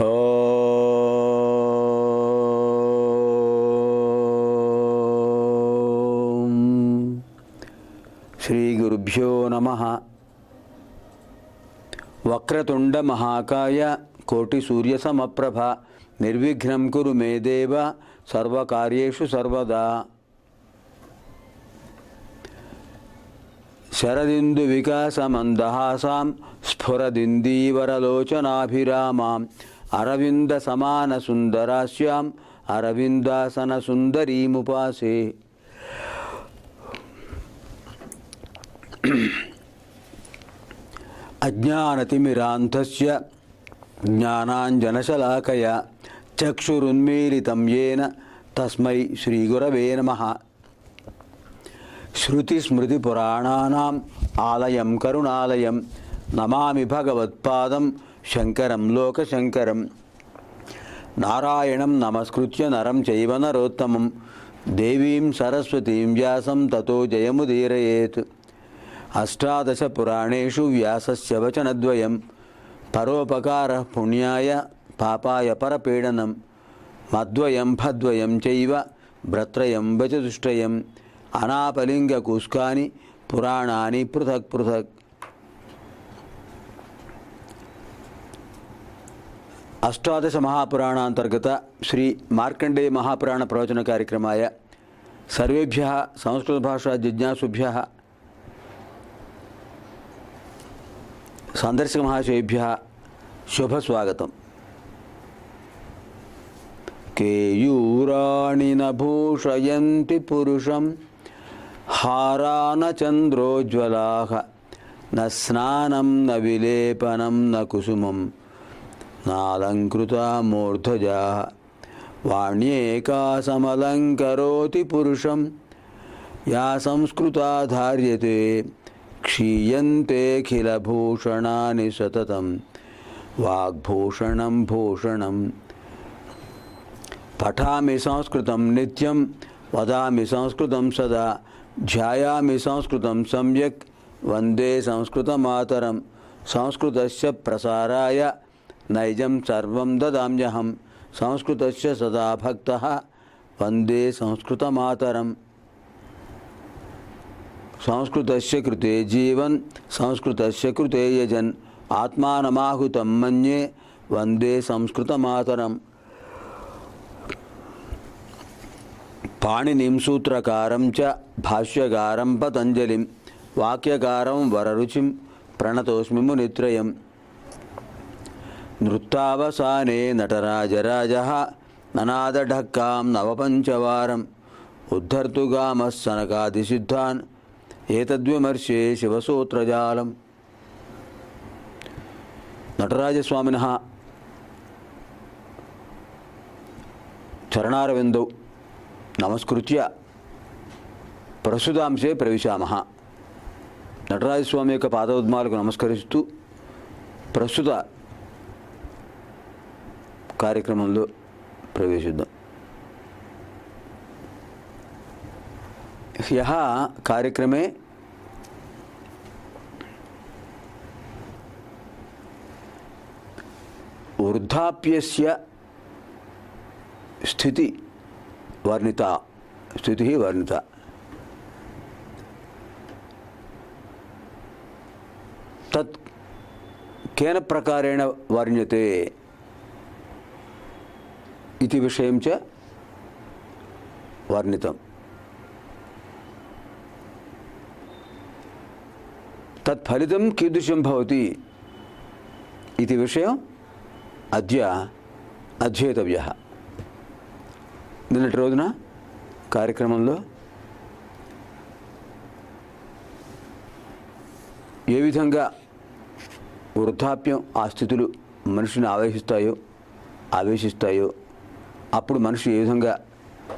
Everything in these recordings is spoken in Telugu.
ఓం శ్రీ గురుభ్యో నమః. వక్రతుండ మహాకాయ కోటి సూర్య సమప్రభ నిర్విఘ్నం కురు మే దేవ సర్వకార్యేషు సర్వదా. శరదిందు వికాసమందహాసాం స్ఫురదిందీవరలోచనాభిరామాం అరవింద సమాన సుందరాస్యాం అరవిందాసన సుందరీముపాసే. అజ్ఞానతిమిరాంతస్య జ్ఞానాంజనశలాకయా చక్షురున్మీలితం యేన తస్మై శ్రీగురవే నమః. శృతిస్మృతిపురాణానాం ఆలయం కరుణాలయం నమామి భగవత్పాదం శంకరం లోకశంకరం. నారాయణం నమస్కృత్య నరం చైవ నరోత్తమం దేవీం సరస్వతీం వ్యాసం తతో జయముదీరయేత్. అష్టాదశ పురాణేషు వ్యాసస్య వచనద్వయం పరోపకారః పుణ్యాయ పాపాయ పరపీడనం మద్వయం భద్వయం చైవ భ్రత్రయం వచతుష్టయం అనాపలింగకూస్కాని పురాణాని పృథక్ పృథక్. అష్టాదశ మహాపురాణాంతర్గత శ్రీ మార్కండేయ మహాపురాణ ప్రవచన కార్యక్రమాయ సర్వేభ్యః సంస్కృత భాషా జిజ్ఞాసుభ్యః సందర్శక మహాశయేభ్యః శుభస్వాగతం. కేయూరాణి న భూషయంతి పురుషం హారాన చంద్రోజ్వలాః న స్నానం న విలేపనం న కుసుమం నాలంకృతా మూర్ధజాః వాణ్యేకా సమలంకరోతి పురుషం యా సంస్కృతా ధార్యతే క్షీయంతేఖిలభూషణాని సతతం వాగ్భూషణం భూషణం. పఠామి సంస్కృతం నిత్యం వదామి సంస్కృతం సదా ధ్యాయామి సంస్కృతం సమ్యక్ వందే సంస్కృతమాతరం. సంస్కృతస్య ప్రసారాయ నైజం సర్వం దదామ్యహం సంస్కృతస్య సదా భక్తః వందే సంస్కృతమాతరం. సంస్కృతస్య కృతే జీవన్ సంస్కృతస్య కృతే యజన్ ఆత్మానమాహుతం మన్యే వందే సంస్కృతమాతరం. పాణినిం సూత్రకారం చ భాష్యకారం పతంజలిం వాక్యకారం వరరుచిం ప్రణతోస్మి మునిత్రయం. నృత్తావసానే నటరాజరాజః ననాదఢక్కాం నవపంచవారం ఉద్ధర్తుగామః సనకాదిసిద్ధాన్ ఏతద్విమర్శే శివసూత్రజాలం. నటరాజస్వామినః చరణారవిందౌ నమస్కృత్య ప్రస్తుతాంశే ప్రవిశామః. నటరాజస్వామి యొక్క పాదోద్మాలకు నమస్కరిస్తూ ప్రస్తుత కార్యక్రమంలో ప్రవేశిద్దాం. హ్యః కార్యక్రమే వృద్ధాప్యస్య స్థితి వర్ణిత. తత్ కేన ప్రకారేణ వర్ణ్యతే ఇతి విషయం చ వర్ణితం. తత్ఫలితం కీదృశం భవతి ఇది విషయం అద్య అధ్యేతవ్యః. నిన్నటి రోజున కార్యక్రమంలో ఏ విధంగా వృద్ధాప్యం ఆ స్థితులు మనిషిని ఆవేశిస్తాయో అప్పుడు మనిషి ఏ విధంగా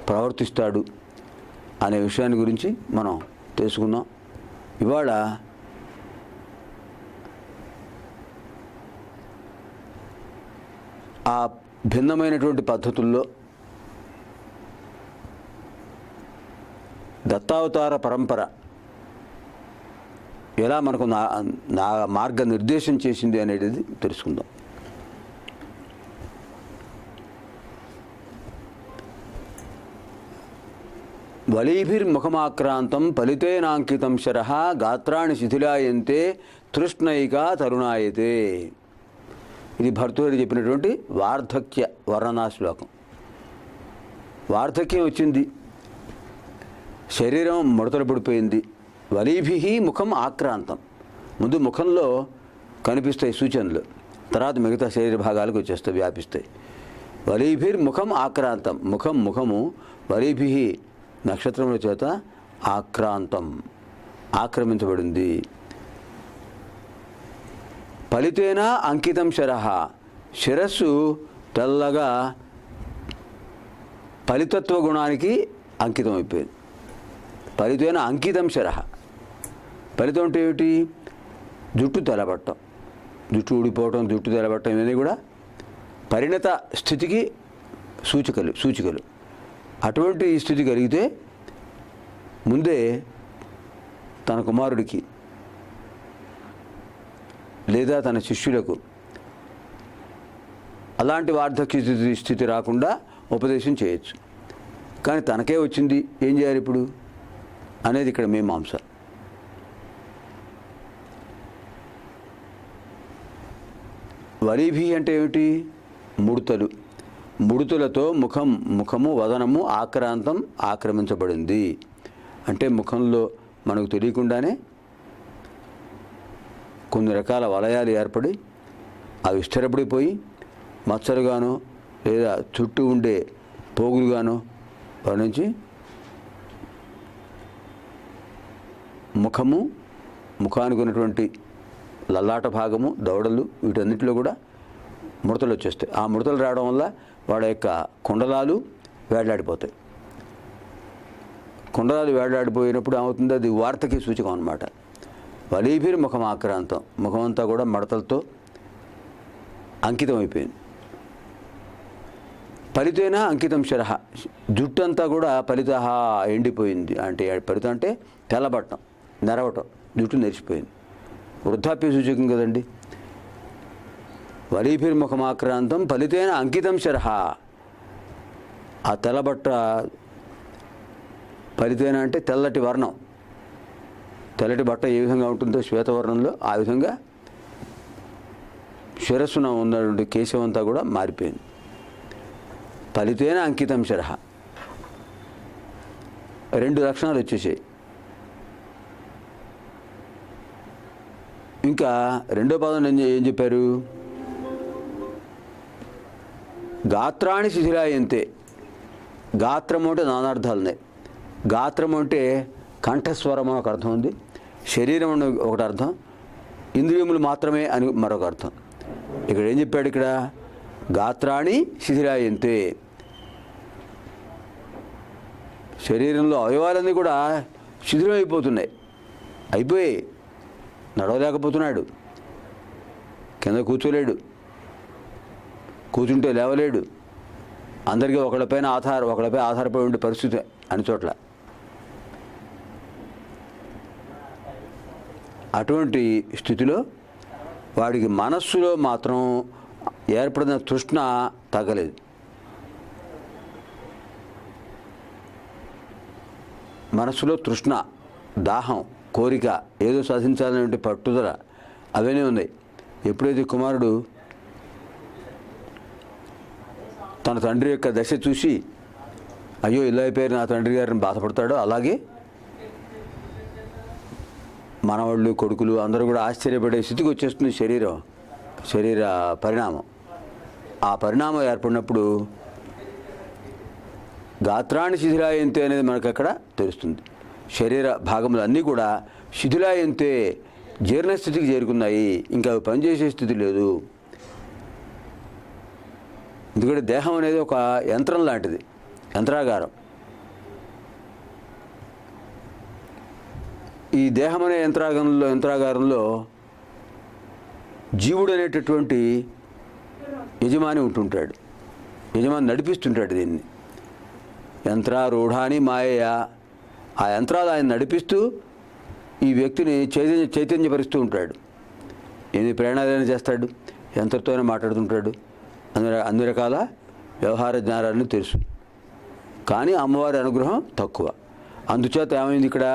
ప్రవర్తిస్తాడు అనే విషయాన్ని గురించి మనం తెలుసుకుందాం. ఇవాళ ఆ భిన్నమైనటువంటి పద్ధతుల్లో దత్తావతార పరంపర ఎలా మనకు నా మార్గనిర్దేశం చేసింది అనేది తెలుసుకుందాం. వలీభిర్ముఖమాక్రాంతం ఫలితేనాంకితం శరః గాత్రాణి శిథిలాయంతే తృష్ణైకా తరుణాయతే. ఇది భర్తృహరి చెప్పినటువంటి వార్ధక్య వర్ణనా శ్లోకం. వార్ధక్యం వచ్చింది, శరీరం ముడతలు పడిపోయింది. వలీభి ముఖం ఆక్రాంతం, ముందు ముఖంలో కనిపిస్తాయి సూచనలు, తర్వాత మిగతా శరీర భాగాలకు వచ్చేస్తాయి, వ్యాపిస్తాయి. వలీభిర్ముఖం ఆక్రాంతం, ముఖము వలీభి నక్షత్రముల చేత ఆక్రాంతం ఆక్రమించబడింది. ఫలితేన అంకితం శరః, శిరస్సు తెల్లగా ఫలితత్వ గుణానికి అంకితం అయిపోయింది. ఫలితేన అంకితం శరః, ఫలితం అంటే ఏమిటి? జుట్టు తెల్లబట్టం, జుట్టు ఊడిపోవటం, జుట్టు తెల్లబట్టం, ఇవన్నీ కూడా పరిణత స్థితికి సూచికలు. అటువంటి స్థితి కలిగితే ముందే తన కుమారుడికి లేదా తన శిష్యులకు అలాంటి వార్ధక్య స్థితి రాకుండా ఉపదేశం చేయొచ్చు. కానీ తనకే వచ్చింది, ఏం చేయాలి ఇప్పుడు అనేది ఇక్కడ మీమాంస. వలీభి అంటే ఏమిటి? ముడుతులతో ముఖము వదనము ఆక్రాంతం ఆక్రమించబడింది. అంటే ముఖంలో మనకు తెలియకుండానే కొన్ని రకాల వలయాలు ఏర్పడి అవి స్థిరపడిపోయి మచ్చలుగానో లేదా చుట్టూ ఉండే పోగులుగానో వాటి నుంచి ముఖానికి ఉన్నటువంటి లల్లాట భాగము, దవడలు, వీటన్నిటిలో కూడా ముడతలు వచ్చేస్తాయి. ఆ ముడతలు రావడం వల్ల వాడి యొక్క కుండలాలు వేళ్లాడిపోతాయి. కుండలాలు వేళ్లాడిపోయినప్పుడు ఏమవుతుంది? అది వార్తకి సూచకం అన్నమాట. వలీభిర్ముఖం ఆక్రాంతం, ముఖమంతా కూడా మడతలతో అంకితం అయిపోయింది. ఫలితేన అంకితం శరః, జుట్టు అంతా కూడా ఫలిత ఎండిపోయింది. అంటే ఫలితం అంటే తెల్లబట్టం, నెరవటం, జుట్టు నెరిసిపోయింది. వృద్ధాప్య సూచకం కదండి. వలీభిర్ముఖమాక్రాంతం ఫలితేన అంకితం శరః, ఆ తెల్లబట్ట ఫలితేన అంటే తెల్లటి వర్ణం, తెల్లటి బట్ట ఏ విధంగా ఉంటుందో శ్వేతవర్ణంలో ఆ విధంగా శిరస్సున ఉన్నటువంటి కేశం అంతా కూడా మారిపోయింది. ఫలితేన అంకితం శరః. 2 లక్షణాలు వచ్చేసాయి. ఇంకా రెండో పదం ఏం చెప్పారు? గాత్రాణి శిథిలాయంతే. గాత్రము అంటే నానార్థాలు ఉన్నాయి. గాత్రము అంటే కంఠస్వరం అని ఒక అర్థం ఉంది, శరీరం అని ఒకటి అర్థం, ఇంద్రియములు మాత్రమే అని మరొక అర్థం. ఇక్కడ ఏం చెప్పాడు? ఇక్కడ గాత్రాణి శిథిలాయంతే, శరీరంలో అవయవాలన్నీ కూడా శిథిలం అయిపోయాయి. నడవలేకపోతున్నాడు, కింద కూర్చోలేడు, కూర్చుంటే లేవలేడు, అందరికీ ఒకళ్ళపై ఆధారపడి ఉండే పరిస్థితి అన్ని చోట్ల. అటువంటి స్థితిలో వాడికి మనస్సులో మాత్రం ఏర్పడిన తృష్ణ తగ్గలేదు. మనస్సులో తృష్ణ, దాహం, కోరిక, ఏదో సాధించాలనే పట్టుదల అవన్నీ ఉన్నాయి. ఎప్పుడైతే కుమారుడు తన తండ్రి యొక్క దశ చూసి అయ్యో ఇలా అయిపోయారు నా తండ్రి గారిని బాధపడతాడో, అలాగే మనవాళ్ళు, కొడుకులు అందరూ కూడా ఆశ్చర్యపడే స్థితికి వచ్చేస్తుంది శరీర పరిణామం. ఆ పరిణామం ఏర్పడినప్పుడు గాత్రాన్ని శిథిలాయంతే అనేది మనకు అక్కడ తెలుస్తుంది. శరీర భాగములు అన్నీ కూడా శిథిలాయంతే, జీర్ణస్థితికి చేరుకున్నాయి, ఇంకా అవి పనిచేసే స్థితి లేదు. ఎందుకంటే దేహం అనేది ఒక యంత్రం లాంటిది, యంత్రాగారం. ఈ దేహం అనే యంత్రాగారంలో జీవుడు అనేటటువంటి యజమాని ఉంటుంటాడు, యజమాని నడిపిస్తుంటాడు దీన్ని. యంత్రారూఢాని మాయయ, ఆ యంత్రాలు ఆయన నడిపిస్తూ ఈ వ్యక్తిని చైతన్యపరుస్తూ ఉంటాడు. ఎన్ని ప్రయాణాలైనా చేస్తాడు, యంత్రంతోనే మాట్లాడుతుంటాడు, అన్ని రకాల వ్యవహార జ్ఞానాలను తెలుసు. కానీ అమ్మవారి అనుగ్రహం తక్కువ. అందుచేత ఏమైంది ఇక్కడ,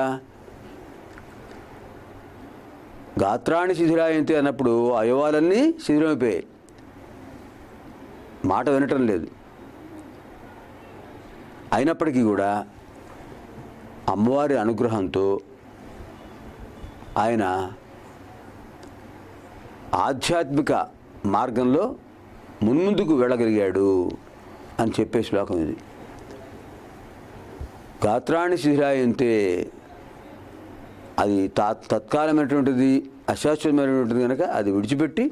గాత్రాన్ని శిథిలాయంతి అన్నప్పుడు అవయవాలన్నీ శిథిలమైపోయాయి, మాట వినటం లేదు. అయినప్పటికీ కూడా అమ్మవారి అనుగ్రహంతో ఆయన ఆధ్యాత్మిక మార్గంలో మున్ముందుకు వెళ్ళగలిగాడు అని చెప్పే శ్లోకం ఇది. గాత్రాన్ని శిథిలాయంతే అది తత్కాలమైనటువంటిది, అశాశ్వతమైనటువంటిది కనుక అది విడిచిపెట్టి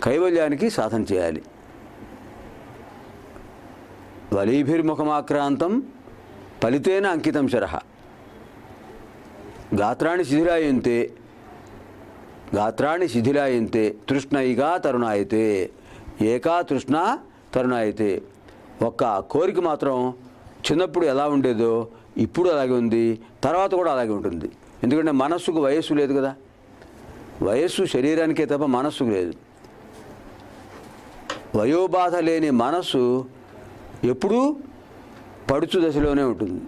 కైవల్యానికి సాధన చేయాలి. వలీభిర్ముఖమాక్రాంతం ఫలితేన అంకితం శరః. గాత్రాన్ని శిథిలాయంతే, గాత్రాన్ని శిథిలాయంతే తృష్ణైగా తరుణాయతే, ఏకా తృష్ణ తరుణాయతే. ఒక్క కోరిక మాత్రం చిన్నప్పుడు ఎలా ఉండేదో ఇప్పుడు అలాగే ఉంది, తర్వాత కూడా అలాగే ఉంటుంది. ఎందుకంటే మనస్సుకు వయస్సు లేదు కదా, వయస్సు శరీరానికే తప్ప మనస్సుకు లేదు. వయోబాధ లేని మనస్సు ఎప్పుడూ పడుచు దశలోనే ఉంటుంది,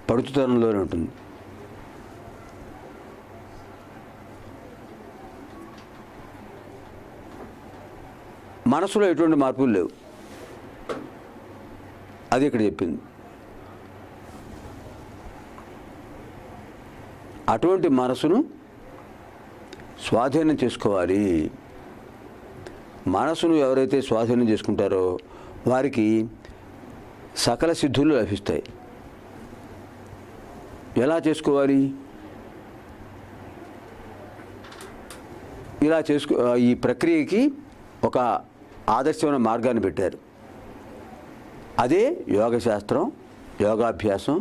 పడుచుతనంలోనే ఉంటుంది. మనసులో ఎటువంటి మార్పులు లేవు, అది ఇక్కడ చెప్పింది. అటువంటి మనసును స్వాధీనం చేసుకోవాలి. మనసును ఎవరైతే స్వాధీనం చేసుకుంటారో వారికి సకల సిద్ధులు లభిస్తాయి. ఎలా చేసుకోవాలి? ఇలా ఈ ప్రక్రియకి ఒక ఆదర్శమైన మార్గాన్ని పెట్టారు. అదే యోగశాస్త్రం, యోగాభ్యాసం,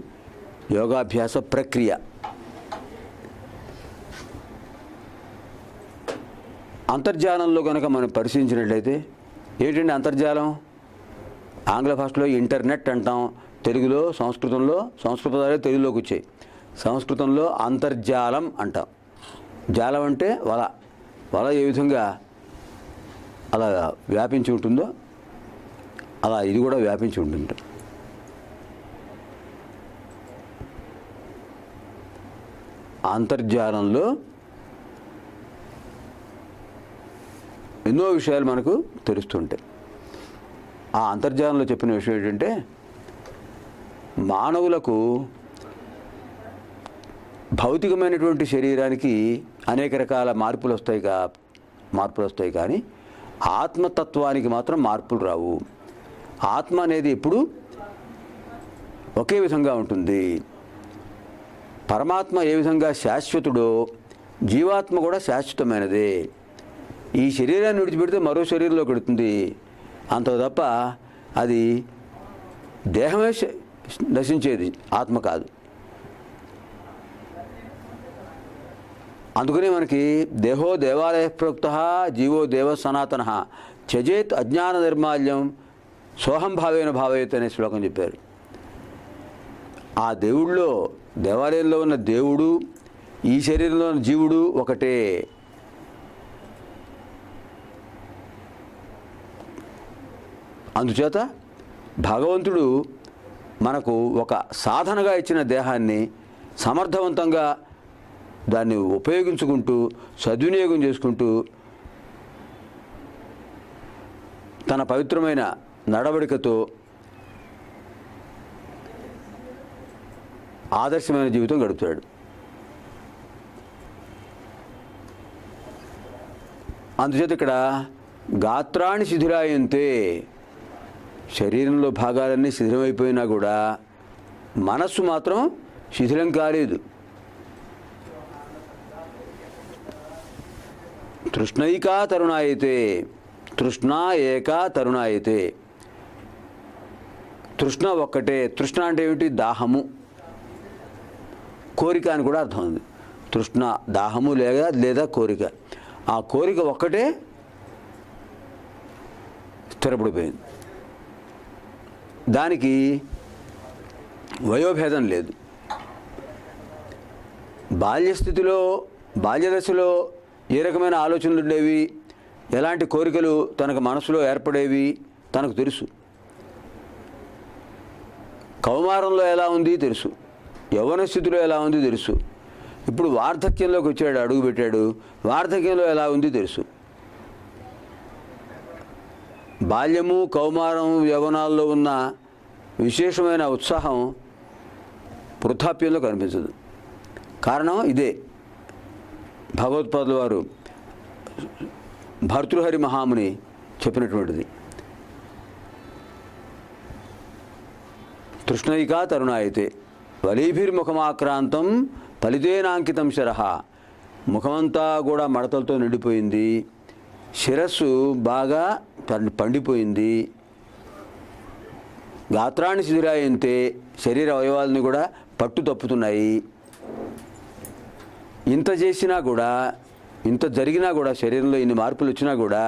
యోగాభ్యాస ప్రక్రియ. అంతర్జాలంలో కనుక మనం పరిశీలించినట్లయితే, ఏంటంటే అంతర్జాలం ఆంగ్ల భాషలో ఇంటర్నెట్ అంటాం, తెలుగులో సంస్కృతంలో సంస్కృత పదాలే తెలుగులోకి వచ్చాయి. సంస్కృతంలో అంతర్జాలం అంటాం. జాలం అంటే వల, వల ఏ విధంగా అలా వ్యాపించి ఉంటుందో అలా ఇది కూడా వ్యాపించి ఉంటుంది. అంతర్జాలంలో ఎన్నో విషయాలు మనకు తెలుస్తుంటాయి. ఆ అంతర్జాలంలో చెప్పిన విషయం ఏంటంటే, మానవులకు భౌతికమైనటువంటి శరీరానికి అనేక రకాల మార్పులు వస్తాయి కానీ ఆత్మతత్వానికి మాత్రం మార్పులు రావు. ఆత్మ అనేది ఎప్పుడు ఒకే విధంగా ఉంటుంది. పరమాత్మ ఏ విధంగా శాశ్వతుడో జీవాత్మ కూడా శాశ్వతమైనదే. ఈ శరీరాన్ని విడిచిపెడితే మరో శరీరంలోకి వెడుతుంది, అంత తప్ప అది దేహమే నశించేది, ఆత్మ కాదు. అందుకనే మనకి దేహో దేవాలయ ప్రోక్త జీవో దేవ సనాతన త్యజేత్ అజ్ఞాన నిర్మాల్యం సోహం భావేన భావేత్ అనే శ్లోకం చెప్పారు. ఆ దేవుళ్ళో, దేవాలయంలో ఉన్న దేవుడు, ఈ శరీరంలో ఉన్న జీవుడు ఒకటే. అందుచేత భగవంతుడు మనకు ఒక సాధనగా ఇచ్చిన దేహాన్ని సమర్థవంతంగా దాన్ని ఉపయోగించుకుంటూ సద్వినియోగం చేసుకుంటూ తన పవిత్రమైన నడవడికతో ఆదర్శమైన జీవితం గడుపుతాడు. అందుచేత ఇక్కడ గాత్రాన్ని శిథిలాయంతే, శరీరంలో భాగాలన్నీ శిథిలమైపోయినా కూడా మనస్సు మాత్రం శిథిలం కాలేదు. తృష్ణైకా తరుణాయతే, తృష్ణ ఏకా తరుణాయతే. తృష్ణ ఒక్కటే. తృష్ణ అంటే ఏమిటి? దాహము, కోరిక అని కూడా అర్థం ఉంది. తృష్ణ దాహము లేదా కోరిక. ఆ కోరిక ఒక్కటే స్థిరపడిపోయింది. దానికి వయోభేదం లేదు. బాల్యదశలో ఏ రకమైన ఆలోచనలు ఉండేవి, ఎలాంటి కోరికలు తనకు మనసులో ఏర్పడేవి తనకు తెలుసు. కౌమారంలో ఎలా ఉంది తెలుసు. యవ్వన స్థితిలో ఎలా ఉంది తెలుసు. ఇప్పుడు వార్ధక్యంలోకి వచ్చాడు, అడుగు పెట్టాడు, వార్ధక్యంలో ఎలా ఉంది తెలుసు. బాల్యము, కౌమారం, యవ్వనాల్లో ఉన్న విశేషమైన ఉత్సాహం వృద్ధాప్యంలో కనిపించదు. కారణం ఇదే. భగవత్పాదుల వారు భర్తృహరి మహాముని చెప్పినటువంటిది. తృష్ణయికా తరుణాయితే వలీభిర్ముఖమాక్రాంతం ఫలితేనాంకితం శరహ. ముఖమంతా కూడా మడతలతో నిండిపోయింది, శిరస్సు బాగా పండిపోయింది. గాత్రాన్ని శిథిలాయంతే, శరీర అవయవాలని కూడా పట్టు తప్పుతున్నాయి. ఇంత చేసినా కూడా, ఇంత జరిగినా కూడా, శరీరంలో ఇన్ని మార్పులు వచ్చినా కూడా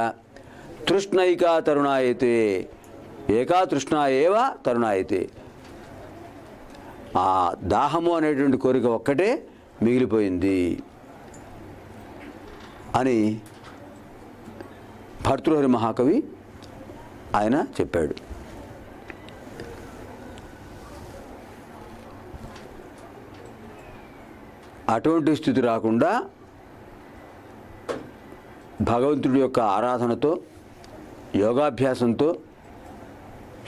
తృష్ణైకా తరుణాయతే, ఏకా తృష్ణ ఏవ తరుణాయతే, ఆ దాహము అనేటువంటి కోరిక ఒక్కటే మిగిలిపోయింది అని భర్తృహరి మహాకవి ఆయన చెప్పాడు. అటువంటి స్థితి రాకుండా భగవంతుడి యొక్క ఆరాధనతో, యోగాభ్యాసంతో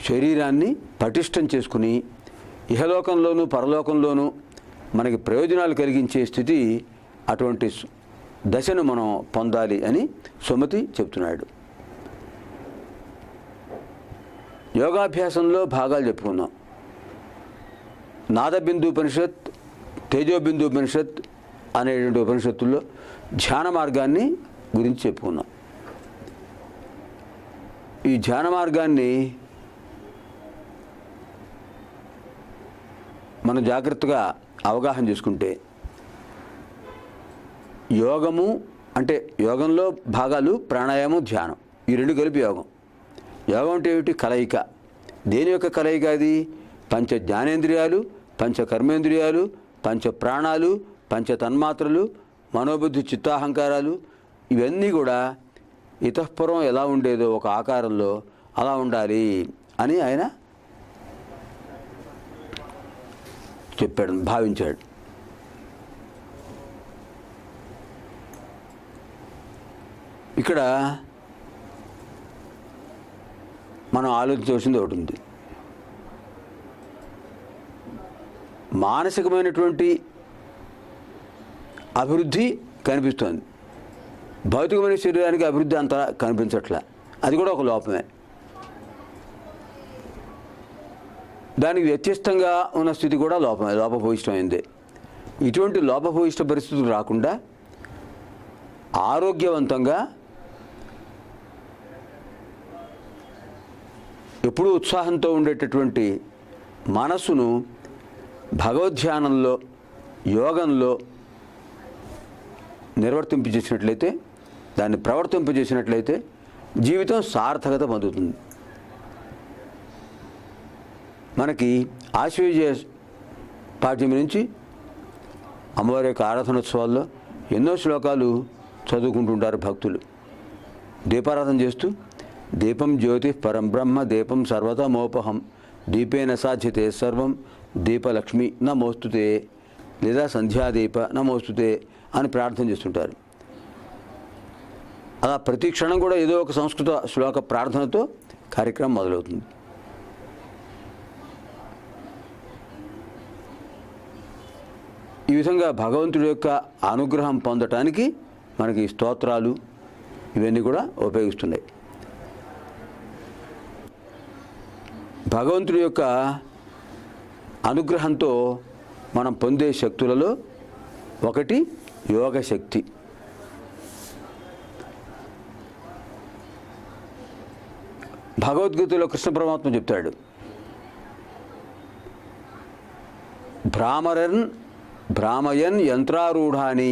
శరీరాన్ని పటిష్టం చేసుకుని ఇహలోకంలోనూ పరలోకంలోనూ మనకి ప్రయోజనాలు కలిగించే స్థితి, అటువంటి దశను మనం పొందాలి అని సుమతి చెప్తున్నాడు. యోగాభ్యాసంలో భాగాలు చెప్పుకున్నాం. నాదబిందు ఉపనిషత్, తేజోబిందు ఉపనిషత్ అనేటువంటి ఉపనిషత్తుల్లో ధ్యాన మార్గాన్ని గురించి చెప్పుకున్నాం. ఈ ధ్యాన మార్గాన్ని మనం జాగ్రత్తగా అవగాహన చేసుకుంటే, యోగము అంటే యోగంలో భాగాలు ప్రాణాయామం, ధ్యానం, ఈ రెండు కలిపి యోగం. యోగం అంటే ఏమిటి? కలయిక. దేని యొక్క కలయిక అది? పంచ జ్ఞానేంద్రియాలు, పంచ కర్మేంద్రియాలు, పంచ ప్రాణాలు, పంచ తన్మాత్రలు, మనోబుద్ధి చిత్తాహంకారాలు, ఇవన్నీ కూడా ఇతఃపూర్వం ఎలా ఉండేదో ఒక ఆకారంలో అలా ఉండాలి అని ఆయన చెప్పాడు, భావించాడు. ఇక్కడ మనం ఆలోచించవలసింది ఒకటి ఉంది. మానసికమైనటువంటి అభివృద్ధి కనిపిస్తోంది, భౌతికమైన శరీరానికి అభివృద్ధి అంతా కనిపించట్లే. అది కూడా ఒక లోపమే. దానికి వ్యత్యస్తంగా ఉన్న స్థితి కూడా లోపమే, లోపభూయిష్టమైందే. ఇటువంటి లోపభూయిష్ట పరిస్థితులు రాకుండా ఆరోగ్యవంతంగా ఎప్పుడూ ఉత్సాహంతో ఉండేటటువంటి మనస్సును భగవద్ధ్యానంలో, యోగంలో నిర్వర్తింపజేసినట్లయితే, దాన్ని ప్రవర్తింపజేసినట్లయితే జీవితం సార్థకత పొందుతుంది. మనకి ఆశ్వయుజ పాఠ్యం నుంచి అమ్మవారి యొక్క ఆరాధనోత్సవాల్లో ఎన్నో శ్లోకాలు చదువుకుంటుంటారు భక్తులు. దీపారాధన చేస్తూ దీపం జ్యోతి పరం బ్రహ్మ దీపం సర్వతమోపహం దీపేన సాధ్యతే సర్వం దీపలక్ష్మి నమోస్తుతే, లేదా సంధ్యాదీప నమోస్తుతే అని ప్రార్థన చేస్తుంటారు. అలా ప్రతి క్షణం కూడా ఏదో ఒక సంస్కృత శ్లోక ప్రార్థనతో కార్యక్రమం మొదలవుతుంది. ఈ విధంగా భగవంతుడి యొక్క అనుగ్రహం పొందటానికి మనకి స్తోత్రాలు ఇవన్నీ కూడా ఉపయోగిస్తున్నాయి. భగవంతుడి యొక్క అనుగ్రహంతో మనం పొందే శక్తులలో ఒకటి యోగ శక్తి. భగవద్గీతలో కృష్ణ పరమాత్మ చెప్తాడు, భ్రామయన్ యంత్రారూఢాని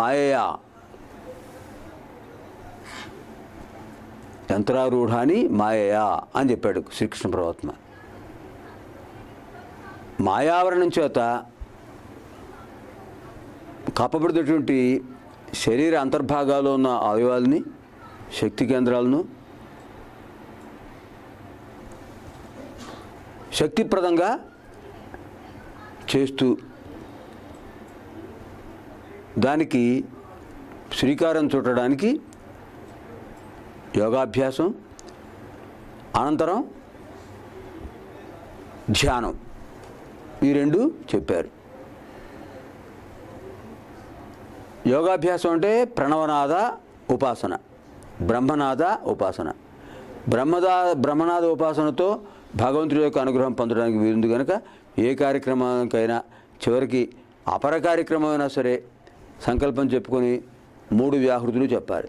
మాయయా, యంత్రారూఢాని మాయయా అని చెప్పాడు శ్రీకృష్ణ పరమాత్మ. మాయావరణం చేత కప్పబడినటువంటి శరీర అంతర్భాగాల్లో ఉన్న అవయవాలని, శక్తి కేంద్రాలను శక్తిప్రదంగా చేస్తూ దానికి శ్రీకారం చుట్టడానికి యోగాభ్యాసం, అనంతరం ధ్యానం, ఈ రెండు చెప్పారు. యోగాభ్యాసం అంటే ప్రణవనాద ఉపాసన, బ్రహ్మనాద ఉపాసన. బ్రహ్మనాద ఉపాసనతో భగవంతుడి యొక్క అనుగ్రహం పొందడానికి వీలుంది కనుక ఏ కార్యక్రమానికైనా చివరికి అపర కార్యక్రమం అయినా సరే సంకల్పం చెప్పుకొని 3 వ్యాహృతులు చెప్పాలి.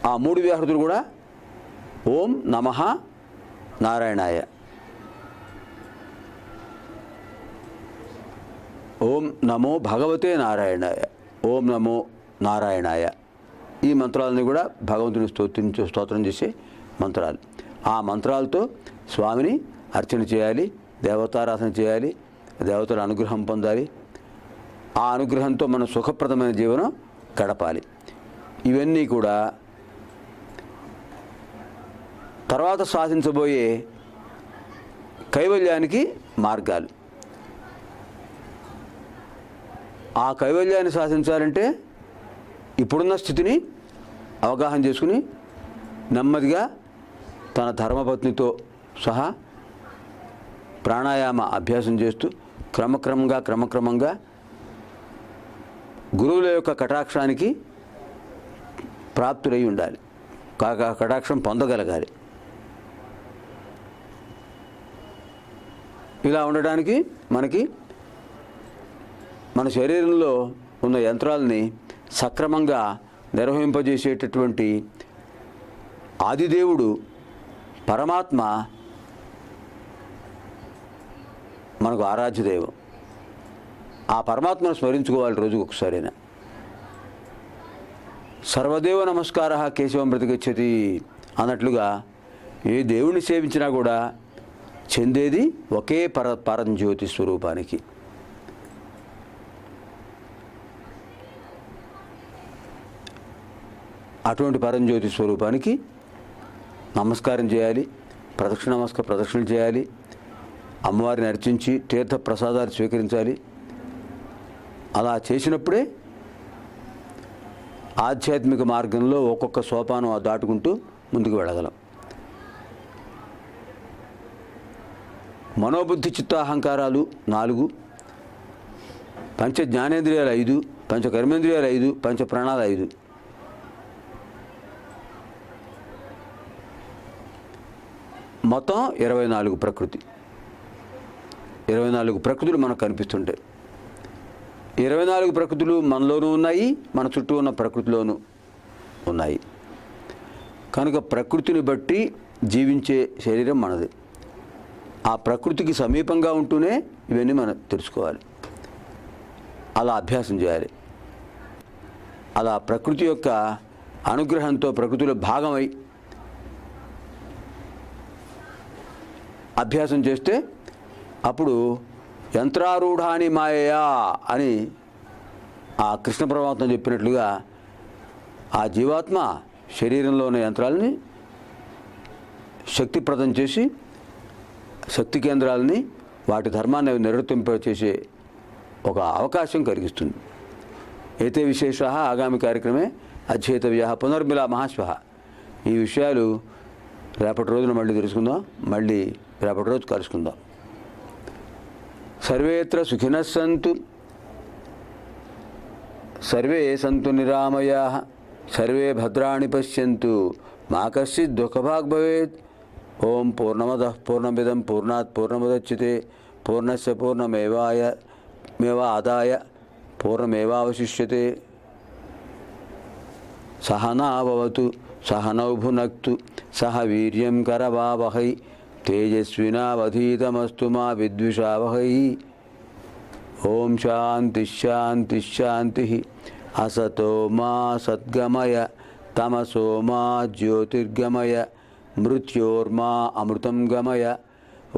ఆ 3 వ్యాహృతులు కూడా ఓం నమః నారాయణాయ, ఓం నమో భగవతే నారాయణాయ, ఓం నమో నారాయణాయ. ఈ మంత్రాలని కూడా భగవంతుని స్తోత్రం చేసే మంత్రాలు. ఆ మంత్రాలతో స్వామిని అర్చన చేయాలి, దేవతారాధన చేయాలి, దేవతల అనుగ్రహం పొందాలి. ఆ అనుగ్రహంతో మనం సుఖప్రదమైన జీవనం గడపాలి. ఇవన్నీ కూడా తర్వాత సాధించబోయే కైవల్యానికి మార్గాలు. ఆ కైవల్యాన్ని సాధించాలంటే ఇప్పుడున్న స్థితిని అవగాహన చేసుకుని నెమ్మదిగా తన ధర్మపత్నితో సహా ప్రాణాయామ అభ్యాసం చేస్తూ క్రమక్రమంగా గురువుల యొక్క కటాక్షానికి ప్రాప్తులై ఉండాలి, కటాక్షం పొందగలగాలి. ఇలా ఉండడానికి మనకి మన శరీరంలో ఉన్న యంత్రాలని సక్రమంగా నిర్వహింపజేసేటటువంటి ఆదిదేవుడు పరమాత్మ మనకు ఆరాధ్య దైవం. ఆ పరమాత్మను స్మరించుకోవాలి రోజుకు ఒకసారైనా. సర్వదేవ నమస్కార కేశవం ప్రతిగచ్చతి అన్నట్లుగా ఏ దేవుణ్ణి సేవించినా కూడా చెందేది ఒకే పరంజ్యోతి స్వరూపానికి. అటువంటి పరంజ్యోతి స్వరూపానికి నమస్కారం చేయాలి, ప్రదక్షిణలు చేయాలి, అమ్మవారిని అర్చించి తీర్థ ప్రసాదాలు స్వీకరించాలి. అలా చేసినప్పుడే ఆధ్యాత్మిక మార్గంలో ఒక్కొక్క సోపానం దాటుకుంటూ ముందుకు వెళ్ళగలం. మనోబుద్ధి చిత్తాహంకారాలు 4, పంచ జ్ఞానేంద్రియాలు 5, పంచ కర్మేంద్రియాలు 5, పంచ ప్రాణాలు 5. మొత్తం 24 ప్రకృతి. 24 ప్రకృతులు మనకు కనిపిస్తుంటాయి. 24 ప్రకృతులు మనలోనూ ఉన్నాయి, మన చుట్టూ ఉన్న ప్రకృతిలోనూ ఉన్నాయి. కనుక ప్రకృతిని బట్టి జీవించే శరీరం మనది. ఆ ప్రకృతికి సమీపంగా ఉంటూనే ఇవన్నీ మనం తెలుసుకోవాలి. అలా అభ్యాసం చేయాలి. అలా ప్రకృతి యొక్క అనుగ్రహంతో ప్రకృతిలో భాగమై అభ్యాసం చేస్తే అప్పుడు యంత్రారూఢాని మాయయా అని ఆ కృష్ణ పరమాత్మ చెప్పినట్లుగా ఆ జీవాత్మ శరీరంలో ఉన్న యంత్రాలని శక్తిప్రదం చేసి శక్తి కేంద్రాలని వాటి ధర్మాన్ని నిర్వర్తింపచేసే ఒక అవకాశం కలిగిస్తుంది. ఏతే విశేషాః ఆగామి కార్యక్రమే అధ్యేతవ్యాః పునర్మిలామః శ్వః. ఈ విషయాలు రేపటి రోజున మళ్ళీ తెలుసుకుందాం. మళ్ళీ రేపటి రోజు కలుసుకుందాం. సర్వేత్ర సుఖినః సంతు, సర్వే సంతు నిరామయాః, సర్వే భద్రాణి పశ్యంతు, మా కశ్చిత్ దుఃఖభాగ్ భవేత్. ఓం పూర్ణమదః పూర్ణమిదం పూర్ణాత్ పూర్ణముదచ్యతే పూర్ణస్య పూర్ణమేవాదాయ పూర్ణమేవావశిష్యతే. సహనా భవతు సహనౌ భునక్తు సహ వీర్యం కరవావహై తేజస్వినావధీతమస్తు మా విద్విషావహై. ఓం శాంతి శాంతి శాంతి. అసతో మా సద్గమయ తమసో మా జ్యోతిర్గమయ మృత్యోర్మా అమృతం గమయ.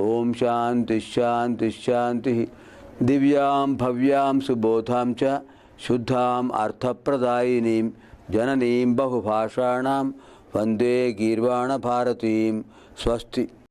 ఓం శాంతి శాంతి శాంతి. దివ్యాం భవ్యాం సుబోధాం చ శుద్ధాం అర్థప్రదాయినీం జననీం బహుభాషాణాం వందే గీర్వాణ భారతీం. స్వస్తి.